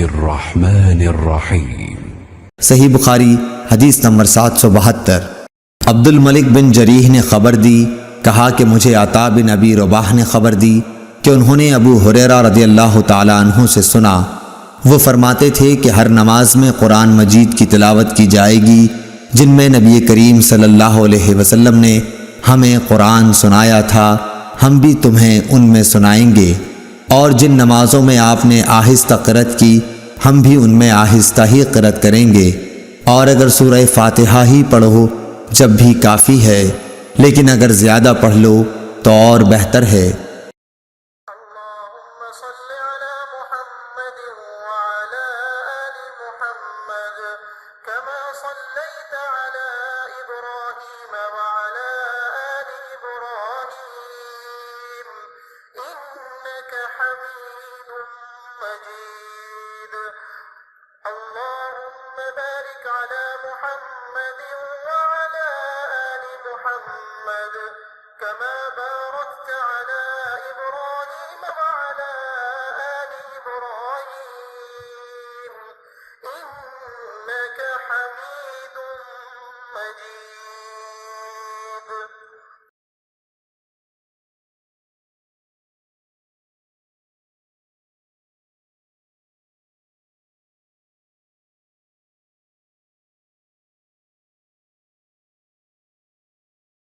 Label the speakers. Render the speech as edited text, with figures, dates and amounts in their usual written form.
Speaker 1: बिस्मिल्लाहिर्रहमानिर्रहीम।
Speaker 2: सही बुखारी हदीस नंबर 772। अब्दुल मलिक बिन जरीह ने खबर दी, कहा कि मुझे अता बिन अबी रबाह ने खबर दी कि उन्होंने अबू हुरैरा रज़ियल्लाहु ताला अन्हु से सुना, वो फरमाते थे कि हर नमाज में कुरान मजीद की तिलावत की जाएगी जिनमें नबी करीम सल्लल्लाहु अलैहि वसल्लम ने हमें कुरान सुनाया था, हम भी तुम्हें उनमें सुनाएंगे। और जिन नमाज़ों में आपने आहिस्ता क़िरात की, हम भी उनमें आहिस्ता ही क़िरात करेंगे। और अगर सूरह फातिहा ही पढ़ो जब भी काफ़ी है, लेकिन अगर ज़्यादा पढ़ लो तो और बेहतर है।
Speaker 3: कमा बारकत अला इब्राहीम